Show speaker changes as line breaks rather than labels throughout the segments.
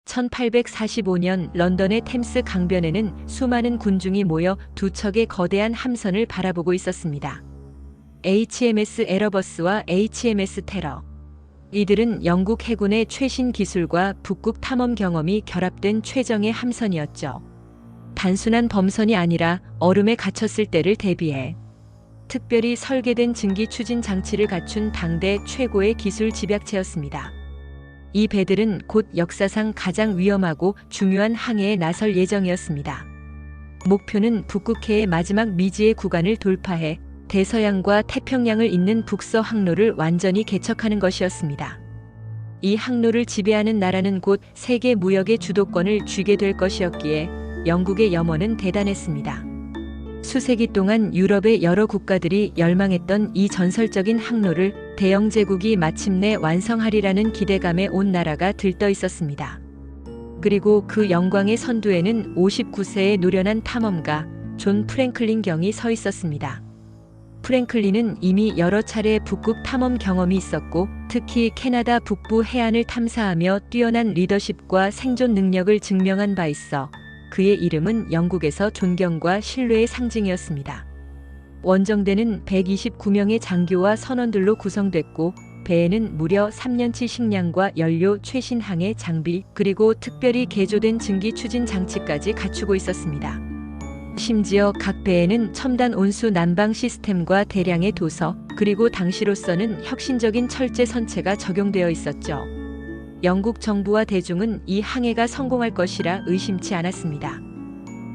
1845년 런던의 템스 강변에는 수많은 군중이 모여 두 척의 거대한 함선을 바라보고 있었습니다. HMS 에러버스와 HMS 테러. 이들은 영국 해군의 최신 기술과 북극 탐험 경험이 결합된 최정예 함선이었죠. 단순한 범선이 아니라 얼음에 갇혔을 때를 대비해 특별히 설계된 증기 추진 장치를 갖춘 당대 최고의 기술 집약체였습니다. 이 배들은 곧 역사상 가장 위험하고 중요한 항해에 나설 예정이었습니다. 목표는 북극해의 마지막 미지의 구간을 돌파해 대서양과 태평양을 잇는 북서 항로를 완전히 개척하는 것이었습니다. 이 항로를 지배하는 나라는 곧 세계 무역의 주도권을 쥐게 될 것이었기에 영국의 염원은 대단했습니다. 수세기 동안 유럽의 여러 국가들이 열망했던 이 전설적인 항로를 대영 제국이 마침내 완성하리라는 기대감에 온 나라가 들떠 있었습니다. 그리고 그 영광의 선두에는 59세의 노련한 탐험가 존 프랭클린 경이 서 있었습니다. 프랭클린은 이미 여러 차례 북극 탐험 경험이 있었고 특히 캐나다 북부 해안을 탐사하며 뛰어난 리더십과 생존 능력을 증명한 바 있어 그의 이름은 영국에서 존경과 신뢰의 상징이었습니다. 원정대는 129명의 장교와 선원들로 구성됐고 배에는 무려 3년치 식량과 연료, 최신 항해 장비, 그리고 특별히 개조된 증기 추진 장치까지 갖추고 있었습니다. 심지어 각 배에는 첨단 온수 난방 시스템과 대량의 도서, 그리고 당시로서는 혁신적인 철제 선체가 적용되어 있었죠. 영국 정부와 대중은 이 항해가 성공할 것이라 의심치 않았습니다.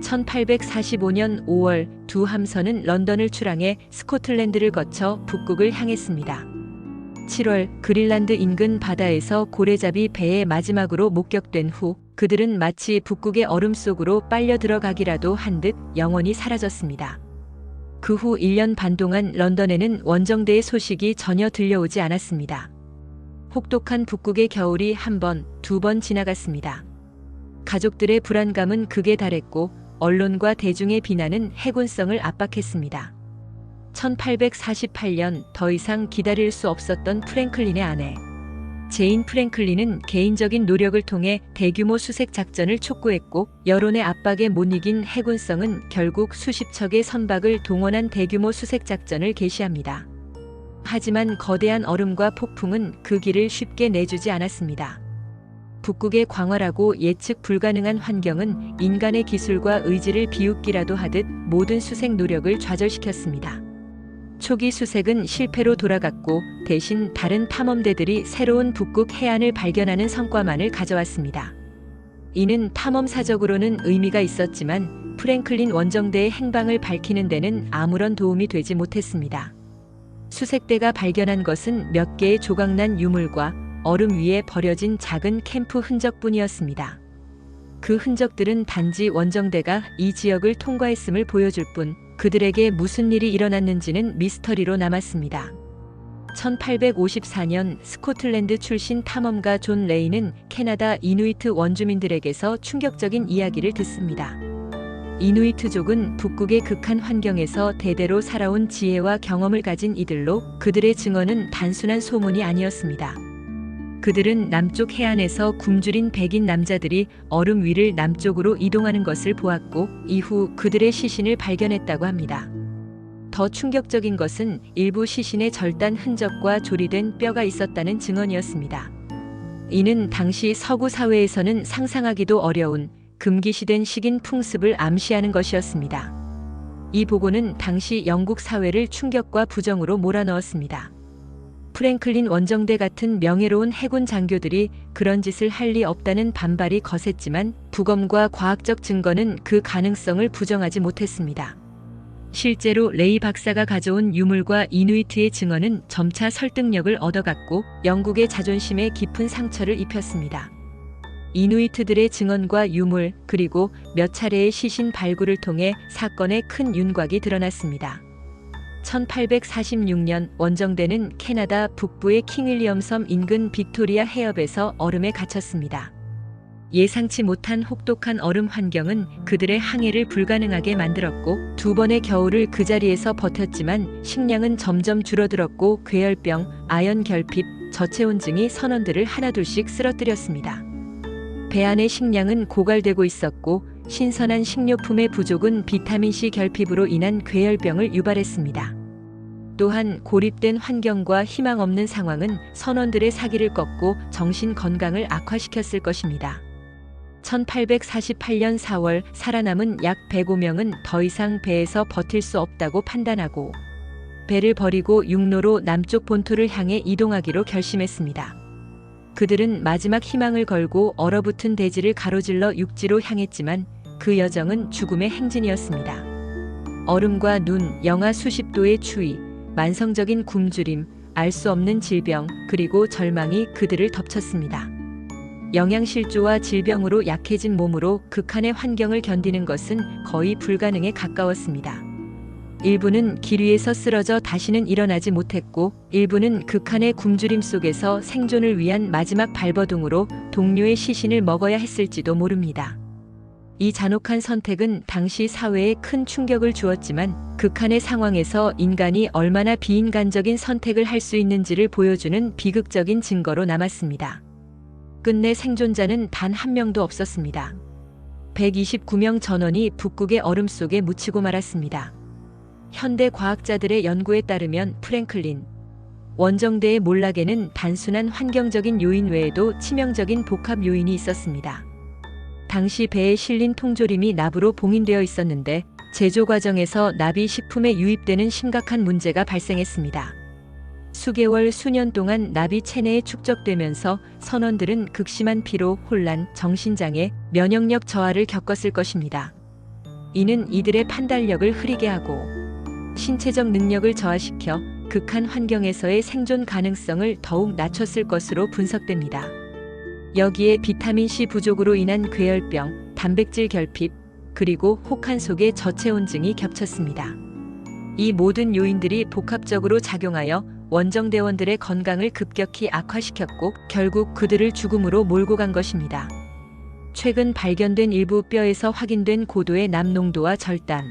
1845년 5월 두 함선은 런던을 출항해 스코틀랜드를 거쳐 북극을 향했습니다. 7월 그린란드 인근 바다에서 고래잡이 배의 마지막으로 목격된 후 그들은 마치 북극의 얼음 속으로 빨려 들어가기라도 한 듯 영원히 사라졌습니다. 그 후 1년 반 동안 런던에는 원정대의 소식이 전혀 들려오지 않았습니다. 혹독한 북극의 겨울이 한 번, 두 번 지나갔습니다. 가족들의 불안감은 극에 달했고 언론과 대중의 비난은 해군성을 압박했습니다. 1848년 더 이상 기다릴 수 없었던 프랭클린의 아내 제인 프랭클린은 개인적인 노력을 통해 대규모 수색 작전을 촉구했고 여론의 압박에 못 이긴 해군성은 결국 수십 척의 선박을 동원한 대규모 수색 작전을 개시합니다. 하지만 거대한 얼음과 폭풍은 그 길을 쉽게 내주지 않았습니다. 북극의 광활하고 예측 불가능한 환경은 인간의 기술과 의지를 비웃기라도 하듯 모든 수색 노력을 좌절시켰습니다. 초기 수색은 실패로 돌아갔고 대신 다른 탐험대들이 새로운 북극 해안을 발견하는 성과만을 가져왔습니다. 이는 탐험사적으로는 의미가 있었지만 프랭클린 원정대의 행방을 밝히는 데는 아무런 도움이 되지 못했습니다. 수색대가 발견한 것은 몇 개의 조각난 유물과 얼음 위에 버려진 작은 캠프 흔적뿐이었습니다. 그 흔적들은 단지 원정대가 이 지역을 통과했음을 보여줄 뿐 그들에게 무슨 일이 일어났는지는 미스터리로 남았습니다. 1854년 스코틀랜드 출신 탐험가 존 레이는 캐나다 이누이트 원주민들에게서 충격적인 이야기를 듣습니다. 이누이트족은 북극의 극한 환경에서 대대로 살아온 지혜와 경험을 가진 이들로 그들의 증언은 단순한 소문이 아니었습니다. 그들은 남쪽 해안에서 굶주린 백인 남자들이 얼음 위를 남쪽으로 이동하는 것을 보았고 이후 그들의 시신을 발견했다고 합니다. 더 충격적인 것은 일부 시신의 절단 흔적과 조리된 뼈가 있었다는 증언이었습니다. 이는 당시 서구 사회에서는 상상하기도 어려운 금기시된 식인 풍습을 암시하는 것이었습니다. 이 보고는 당시 영국 사회를 충격과 부정으로 몰아넣었습니다. 프랭클린 원정대 같은 명예로운 해군 장교들이 그런 짓을 할 리 없다는 반발이 거셌지만 부검과 과학적 증거는 그 가능성을 부정하지 못했습니다. 실제로 레이 박사가 가져온 유물과 이누이트의 증언은 점차 설득력을 얻어갔고 영국의 자존심에 깊은 상처를 입혔습니다. 이누이트들의 증언과 유물 그리고 몇 차례의 시신 발굴을 통해 사건의 큰 윤곽이 드러났습니다. 1846년 원정대는 캐나다 북부의 킹윌리엄 섬 인근 빅토리아 해협에서 얼음에 갇혔습니다. 예상치 못한 혹독한 얼음 환경은 그들의 항해를 불가능하게 만들었고 두 번의 겨울을 그 자리에서 버텼지만 식량은 점점 줄어들었고 괴열병, 아연 결핍, 저체온증이 선원들을 하나둘씩 쓰러뜨렸습니다. 배 안의 식량은 고갈되고 있었고 신선한 식료품의 부족은 비타민C 결핍으로 인한 괴혈병을 유발했습니다. 또한 고립된 환경과 희망 없는 상황은 선원들의 사기를 꺾고 정신 건강을 악화시켰을 것입니다. 1848년 4월 살아남은 약 105명은 더 이상 배에서 버틸 수 없다고 판단하고 배를 버리고 육로로 남쪽 본토를 향해 이동하기로 결심했습니다. 그들은 마지막 희망을 걸고 얼어붙은 대지를 가로질러 육지로 향했지만 그 여정은 죽음의 행진이었습니다. 얼음과 눈, 영하 수십 도의 추위, 만성적인 굶주림, 알 수 없는 질병, 그리고 절망이 그들을 덮쳤습니다. 영양실조와 질병으로 약해진 몸으로 극한의 환경을 견디는 것은 거의 불가능에 가까웠습니다. 일부는 길 위에서 쓰러져 다시는 일어나지 못했고, 일부는 극한의 굶주림 속에서 생존을 위한 마지막 발버둥으로 동료의 시신을 먹어야 했을지도 모릅니다. 이 잔혹한 선택은 당시 사회에 큰 충격을 주었지만 극한의 상황에서 인간이 얼마나 비인간적인 선택을 할 수 있는지를 보여주는 비극적인 증거로 남았습니다. 끝내 생존자는 단 한 명도 없었습니다. 129명 전원이 북극의 얼음 속에 묻히고 말았습니다. 현대 과학자들의 연구에 따르면 프랭클린 원정대의 몰락에는 단순한 환경적인 요인 외에도 치명적인 복합 요인이 있었습니다. 당시 배에 실린 통조림이 납으로 봉인되어 있었는데 제조 과정에서 납이 식품에 유입되는 심각한 문제가 발생했습니다. 수개월, 수년 동안 납이 체내에 축적되면서 선원들은 극심한 피로, 혼란, 정신장애, 면역력 저하를 겪었을 것입니다. 이는 이들의 판단력을 흐리게 하고 신체적 능력을 저하시켜 극한 환경에서의 생존 가능성을 더욱 낮췄을 것으로 분석됩니다. 여기에 비타민C 부족으로 인한 괴혈병, 단백질 결핍, 그리고 혹한 속의 저체온증이 겹쳤습니다. 이 모든 요인들이 복합적으로 작용하여 원정대원들의 건강을 급격히 악화시켰고 결국 그들을 죽음으로 몰고 간 것입니다. 최근 발견된 일부 뼈에서 확인된 고도의 납 농도와 절단,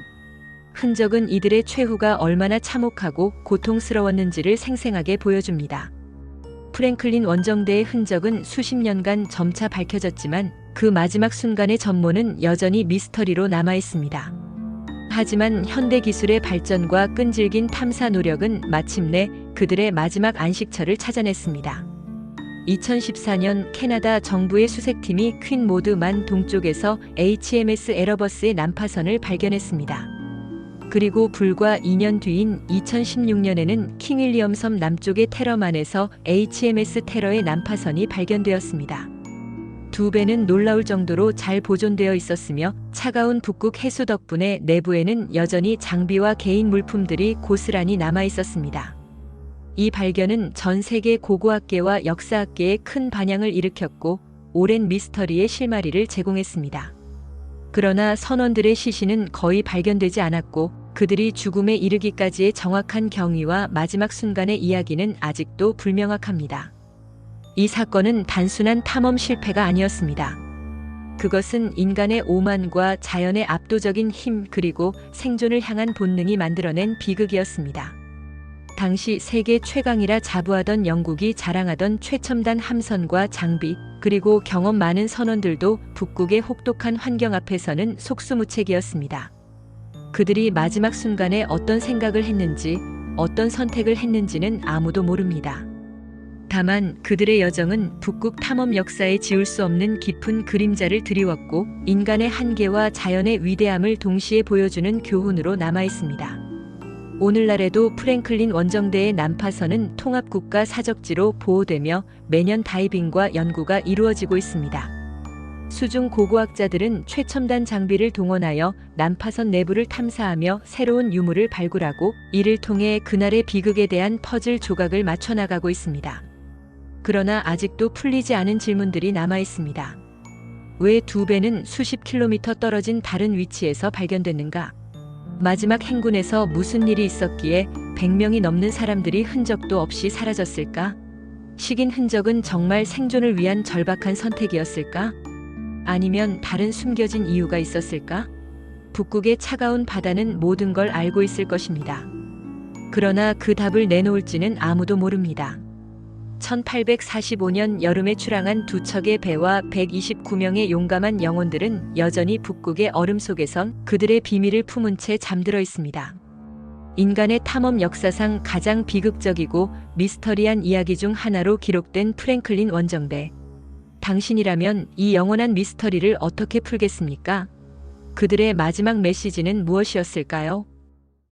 흔적은 이들의 최후가 얼마나 참혹하고 고통스러웠는지를 생생하게 보여줍니다. 프랭클린 원정대의 흔적은 수십 년간 점차 밝혀졌지만 그 마지막 순간의 전모는 여전히 미스터리로 남아있습니다. 하지만 현대 기술의 발전과 끈질긴 탐사 노력은 마침내 그들의 마지막 안식처를 찾아냈습니다. 2014년 캐나다 정부의 수색팀이 퀸 모드만 동쪽에서 HMS 에러버스의 난파선을 발견했습니다. 그리고 불과 2년 뒤인 2016년에는 킹 윌리엄 섬 남쪽의 테러만에서 HMS 테러의 난파선이 발견되었습니다. 두 배는 놀라울 정도로 잘 보존되어 있었으며 차가운 북극 해수 덕분에 내부에는 여전히 장비와 개인 물품들이 고스란히 남아 있었습니다. 이 발견은 전 세계 고고학계와 역사학계에 큰 반향을 일으켰고 오랜 미스터리의 실마리를 제공했습니다. 그러나 선원들의 시신은 거의 발견되지 않았고 그들이 죽음에 이르기까지의 정확한 경위와 마지막 순간의 이야기는 아직도 불명확합니다. 이 사건은 단순한 탐험 실패가 아니었습니다. 그것은 인간의 오만과 자연의 압도적인 힘 그리고 생존을 향한 본능이 만들어낸 비극이었습니다. 당시 세계 최강이라 자부하던 영국이 자랑하던 최첨단 함선과 장비 그리고 경험 많은 선원들도 북극의 혹독한 환경 앞에서는 속수무책이었습니다. 그들이 마지막 순간에 어떤 생각을 했는지 어떤 선택을 했는지는 아무도 모릅니다. 다만 그들의 여정은 북극 탐험 역사에 지울 수 없는 깊은 그림자를 드리웠고 인간의 한계와 자연의 위대함을 동시에 보여주는 교훈으로 남아있습니다. 오늘날에도 프랭클린 원정대의 난파선은 통합국가 사적지로 보호되며 매년 다이빙과 연구가 이루어지고 있습니다. 수중 고고학자들은 최첨단 장비를 동원하여 난파선 내부를 탐사하며 새로운 유물을 발굴하고 이를 통해 그날의 비극에 대한 퍼즐 조각을 맞춰나가고 있습니다. 그러나 아직도 풀리지 않은 질문들이 남아 있습니다. 왜 두 배는 수십 킬로미터 떨어진 다른 위치에서 발견됐는가? 마지막 행군에서 무슨 일이 있었기에 100명이 넘는 사람들이 흔적도 없이 사라졌을까? 식인 흔적은 정말 생존을 위한 절박한 선택이었을까? 아니면 다른 숨겨진 이유가 있었을까? 북극의 차가운 바다는 모든 걸 알고 있을 것입니다. 그러나 그 답을 내놓을지는 아무도 모릅니다. 1845년 여름에 출항한 두 척의 배와 129명의 용감한 영혼들은 여전히 북극의 얼음 속에선 그들의 비밀을 품은 채 잠들어 있습니다. 인간의 탐험 역사상 가장 비극적이고 미스터리한 이야기 중 하나로 기록된 프랭클린 원정대. 당신이라면 이 영원한 미스터리를 어떻게 풀겠습니까? 그들의 마지막 메시지는 무엇이었을까요?